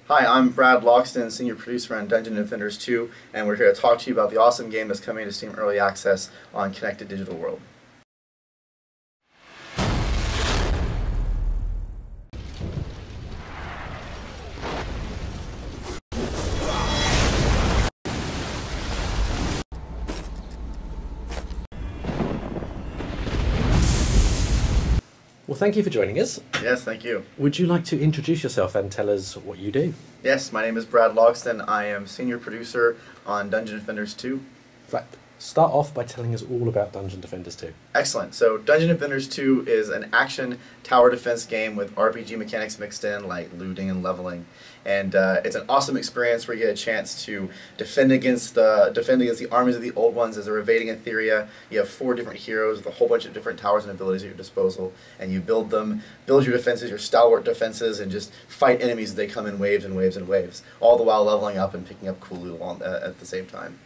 Hi, I'm Brad Logston, Senior Producer on Dungeon Defenders 2, and we're here to talk to you about the awesome game that's coming to Steam Early Access on Connected Digital World. Well, thank you for joining us. Yes, thank you. Would you like to introduce yourself and tell us what you do? Yes, my name is Brad Logston. I am Senior Producer on Dungeon Defenders 2. Right. Start off by telling us all about Dungeon Defenders 2. Excellent. So Dungeon Defenders 2 is an action tower defense game with RPG mechanics mixed in, like looting and leveling. And it's an awesome experience where you get a chance to defend against the armies of the old ones as they're evading Etheria. You have 4 different heroes with a whole bunch of different towers and abilities at your disposal, and you build your defenses, your stalwart defenses, and just fight enemies as they come in waves and waves and waves, all the while leveling up and picking up cool loot at the same time.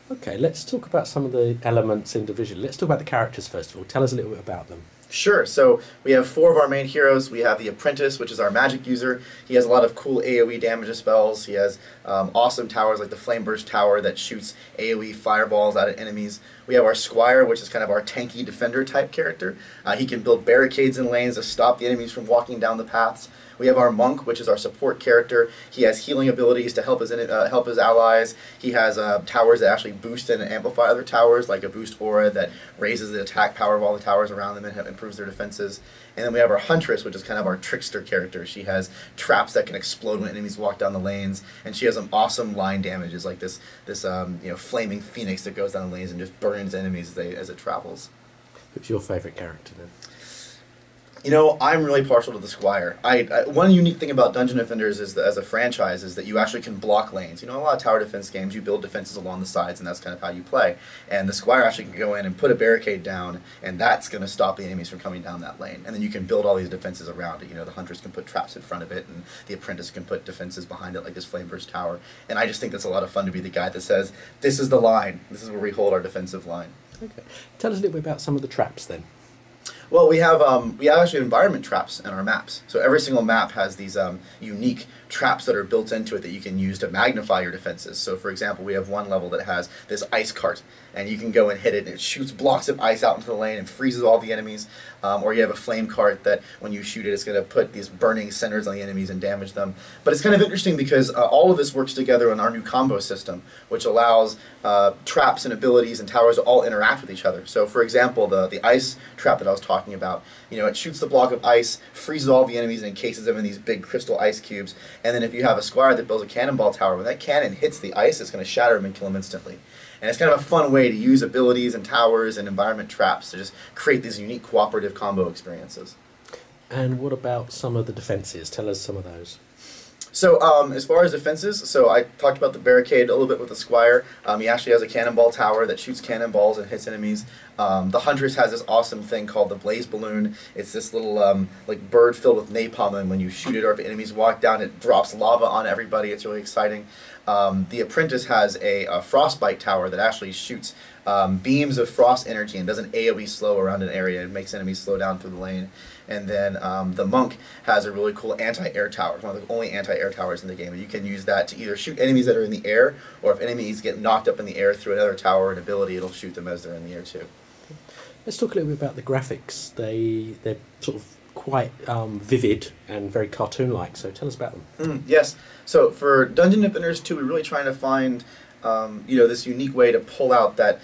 Okay, let's talk about some of the elements individually. Let's talk about the characters first of all. Tell us a little bit about them. Sure. So we have 4 of our main heroes. We have the Apprentice, which is our magic user. He has a lot of cool AoE damage spells. He has awesome towers like the Flame Burst Tower that shoots AoE fireballs out at enemies. We have our Squire, which is kind of our tanky defender type character. He can build barricades and lanes to stop the enemies from walking down the paths. We have our Monk, which is our support character. He has healing abilities to help his allies. He has towers that actually boost and amplify other towers, like a boost aura that raises the attack power of all the towers around them and improves their defenses. And then we have our Huntress, which is kind of our trickster character. She has traps that can explode when enemies walk down the lanes, and she has some awesome line damages, like this flaming phoenix that goes down the lanes and just burns enemies as it travels. Who's your favourite character then? You know, I'm really partial to the Squire. One unique thing about Dungeon Defenders is that, as a franchise, is that you actually can block lanes. You know, a lot of tower defense games, you build defenses along the sides, and that's kind of how you play. And the Squire actually can go in and put a barricade down, and that's going to stop the enemies from coming down that lane. And then you can build all these defenses around it. You know, the Hunters can put traps in front of it, and the Apprentice can put defenses behind it, like this Flame Burst Tower. And I just think that's a lot of fun to be the guy that says, this is the line. This is where we hold our defensive line. Okay. Tell us a little bit about some of the traps then. Well, we have actually environment traps in our maps. So every single map has these unique traps that are built into it that you can use to magnify your defenses. So, for example, we have one level that has this ice cart, and you can go and hit it, and it shoots blocks of ice out into the lane and freezes all the enemies. Or you have a flame cart that, when you shoot it, it's going to put these burning centers on the enemies and damage them. But it's kind of interesting because all of this works together in our new combo system, which allows traps and abilities and towers to all interact with each other. So, for example, the ice trap that I was talking about, you know, it shoots the block of ice, freezes all the enemies, and encases them in these big crystal ice cubes. And then if you have a Squire that builds a cannonball tower, when that cannon hits the ice, it's going to shatter them and kill them instantly. And it's kind of a fun way to use abilities and towers and environment traps to just create these unique cooperative combo experiences. And what about some of the defenses? Tell us some of those. So as far as defenses, so I talked about the barricade a little bit with the Squire. He actually has a cannonball tower that shoots cannonballs and hits enemies. The Huntress has this awesome thing called the Blaze Balloon. It's this little like bird filled with napalm, and when you shoot it or if enemies walk down, it drops lava on everybody. It's really exciting. The Apprentice has a Frostbite tower that actually shoots beams of frost energy and does an AoE slow around an area. It makes enemies slow down through the lane. And then the Monk has a really cool anti-air tower. It's one of the only anti-air towers in the game. And you can use that to either shoot enemies that are in the air, or if enemies get knocked up in the air through another tower or an ability, it'll shoot them as they're in the air too. Let's talk a little bit about the graphics. They're sort of quite vivid and very cartoon-like, so tell us about them. Yes. So for Dungeon Defenders 2, we're really trying to find this unique way to pull out that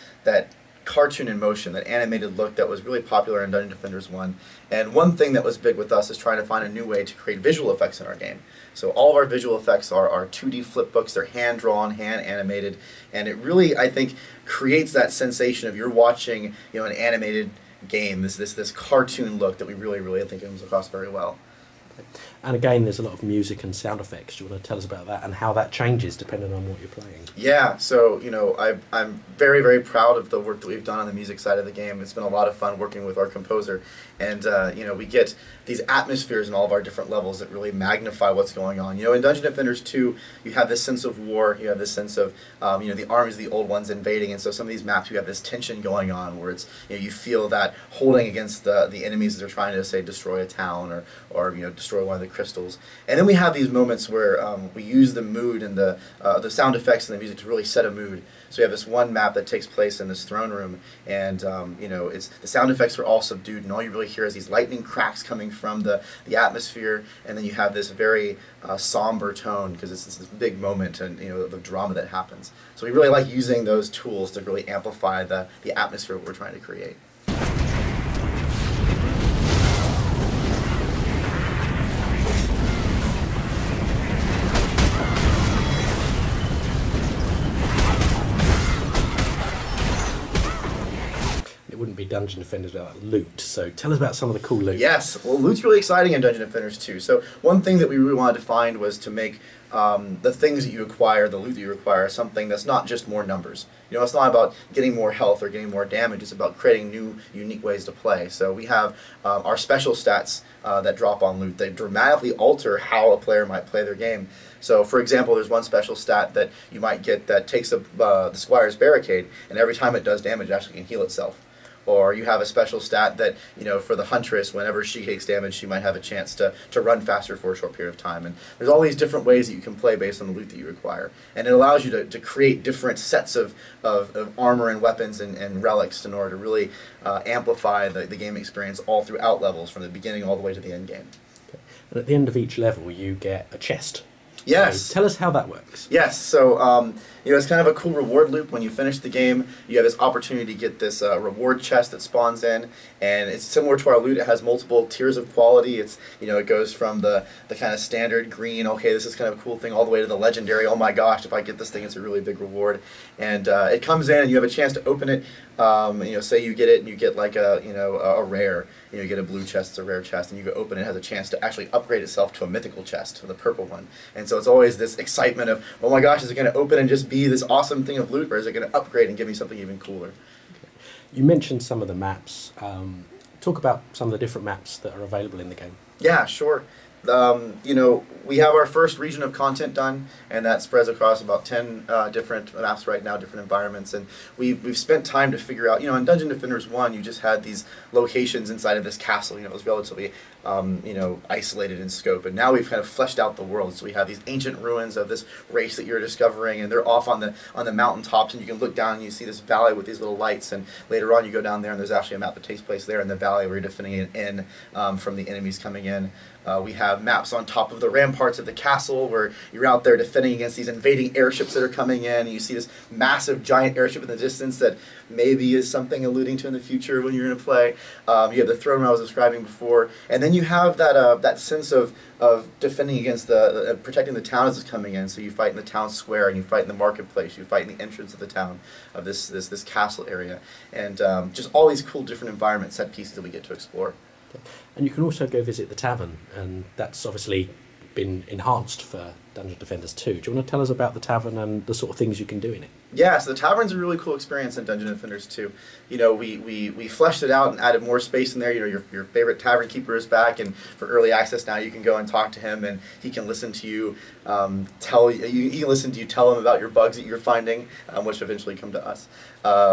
cartoon in motion, that animated look that was really popular in Dungeon Defenders 1. And one thing that was big with us is trying to find a new way to create visual effects in our game. So all of our visual effects are 2D flipbooks, they're hand-drawn, hand-animated, and it really, I think, creates that sensation of you're watching, you know, an animated game, this cartoon look that we really think comes across very well. And again, there's a lot of music and sound effects. Do you want to tell us about that and how that changes depending on what you're playing? Yeah, so, you know, I'm very proud of the work that we've done on the music side of the game. It's been a lot of fun working with our composer. And, you know, we get these atmospheres in all of our different levels that really magnify what's going on. You know, in Dungeon Defenders 2, you have this sense of war, you have this sense of, you know, the armies of the old ones invading, and so some of these maps you have this tension going on where it's, you know, you feel that holding against the enemies that are trying to, say, destroy a town or you know, destroy one of the crystals. And then we have these moments where we use the mood and the sound effects and the music to really set a mood. So we have this one map that takes place in this throne room, and it's the sound effects are all subdued, and all you really hear is these lightning cracks coming from the atmosphere, and then you have this very somber tone because it's this big moment and the drama that happens. So we really like using those tools to really amplify the atmosphere we're trying to create. It wouldn't be Dungeon Defenders without loot, so tell us about some of the cool loot. Yes, well, loot's really exciting in Dungeon Defenders too. So one thing that we really wanted to find was to make the things that you acquire, the loot that you acquire, something that's not just more numbers. It's not about getting more health or getting more damage. It's about creating new, unique ways to play. So we have our special stats that drop on loot. They dramatically alter how a player might play their game. So, for example, there's one special stat that you might get that takes the Squire's Barricade, and every time it does damage, it actually can heal itself. Or you have a special stat that, for the Huntress, whenever she takes damage, she might have a chance to run faster for a short period of time. And there's all these different ways that you can play based on the loot that you acquire. And it allows you to create different sets of armor and weapons and relics in order to really amplify the game experience all throughout levels, from the beginning all the way to the end game. Okay. And at the end of each level, you get a chest. Yes. So tell us how that works. Yes. So it's kind of a cool reward loop. When you finish the game, you have this opportunity to get this reward chest that spawns in, and it's similar to our loot. It has multiple tiers of quality. It's it goes from the kind of standard green, okay, this is kind of a cool thing, all the way to the legendary. Oh my gosh, if I get this thing, it's a really big reward. And it comes in, and you have a chance to open it. Say you get it, and you get like a rare. You get a blue chest, it's a rare chest, and you go open it, it has a chance to actually upgrade itself to a mythical chest, the purple one. And so it's always this excitement of, oh my gosh, is it going to open and just be this awesome thing of loot, or is it going to upgrade and give me something even cooler? Okay. You mentioned some of the maps. Talk about some of the different maps that are available in the game. Yeah, sure. We have our first region of content done, and that spreads across about 10 different maps right now, different environments, and we've spent time to figure out, in Dungeon Defenders 1, you just had these locations inside of this castle, it was relatively, isolated in scope, and now we've kind of fleshed out the world, so we have these ancient ruins of this race that you're discovering, and they're off on the mountaintops, and you can look down and you see this valley with these little lights, and later on you go down there and there's actually a map that takes place there in the valley where you're defending an inn from the enemies coming in. We have maps on top of the ramparts of the castle where you're out there defending against these invading airships that are coming in, and you see this massive giant airship in the distance that maybe is something alluding to in the future when you're going to play. You have the throne room I was describing before, and then you have that sense of defending against protecting the town as it's coming in. So you fight in the town square, and you fight in the marketplace, you fight in the entrance of the town, of this castle area, and just all these cool different environment set pieces that we get to explore. And you can also go visit the Tavern, and that's obviously been enhanced for Dungeon Defenders 2. Do you want to tell us about the Tavern and the sort of things you can do in it? Yeah, so the Tavern's a really cool experience in Dungeon Defenders 2. We fleshed it out and added more space in there. Your favorite tavern keeper is back, and for early access now you can go and talk to him, and he can listen to you tell him about your bugs that you're finding, which eventually come to us.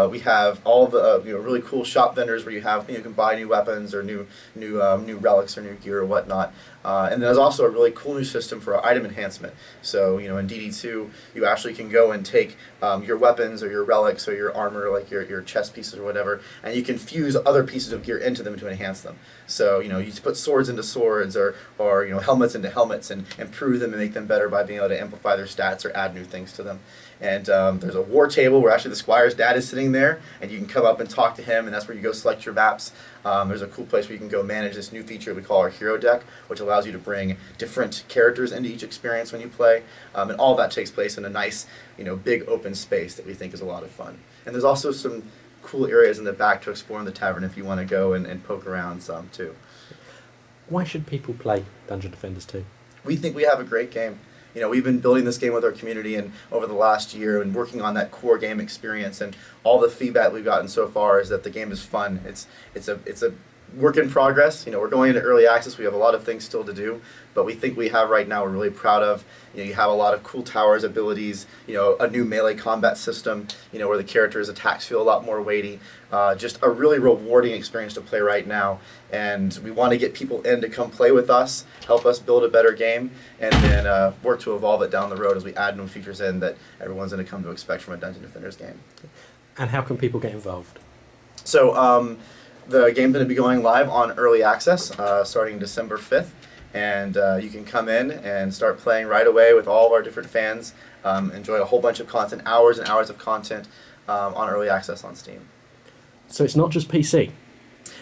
We have all the really cool shop vendors where you can buy new weapons or new relics or new gear or whatnot. And there's also a really cool new system for item enhancement. So in DD2 you actually can go and take your weapons or your relics or your armor, like your chest pieces or whatever, and you can fuse other pieces of gear into them to enhance them. So you put swords into swords or helmets into helmets and improve them and make them better by being able to amplify their stats or add new things to them. And there's a war table where actually the Squire's dad is sitting there, and you can come up and talk to him, and that's where you go select your maps. There's a cool place where you can go manage this new feature we call our hero deck, which allows you to bring different characters into each experience when you play. And all that takes place in a nice, big open space that we think is a lot of fun. And there's also some cool areas in the back to explore in the tavern if you want to go and poke around some too. Why should people play Dungeon Defenders 2? We think we have a great game. We've been building this game with our community and over the last year and working on that core game experience, and all the feedback we've gotten so far is that the game is fun. It's a work in progress. We're going into early access. We have a lot of things still to do, but we think we have right now, we're really proud of. You have a lot of cool towers abilities, a new melee combat system, where the character's attacks feel a lot more weighty. Just a really rewarding experience to play right now. And we want to get people in to come play with us, help us build a better game, and then work to evolve it down the road as we add new features in that everyone's going to come to expect from a Dungeon Defenders game. And how can people get involved? So the game's going to be going live on early access starting December 5th. And you can come in and start playing right away with all of our different fans, enjoy a whole bunch of content, hours and hours of content on early access on Steam. So it's not just PC?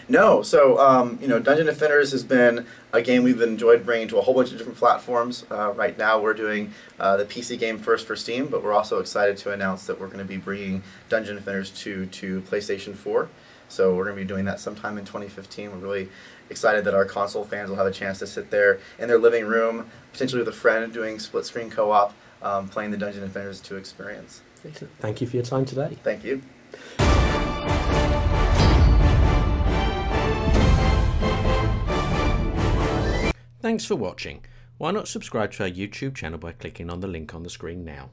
No, so Dungeon Defenders has been a game we've enjoyed bringing to a whole bunch of different platforms. Right now we're doing the PC game first for Steam, but we're also excited to announce that we're going to be bringing Dungeon Defenders 2 to PlayStation 4. So we're going to be doing that sometime in 2015. We're really excited that our console fans will have a chance to sit there in their living room, potentially with a friend, doing split-screen co-op, playing the Dungeon Defenders 2 experience. Excellent. Thank you for your time today. Thank you. Thanks for watching. Why not subscribe to our YouTube channel by clicking on the link on the screen now.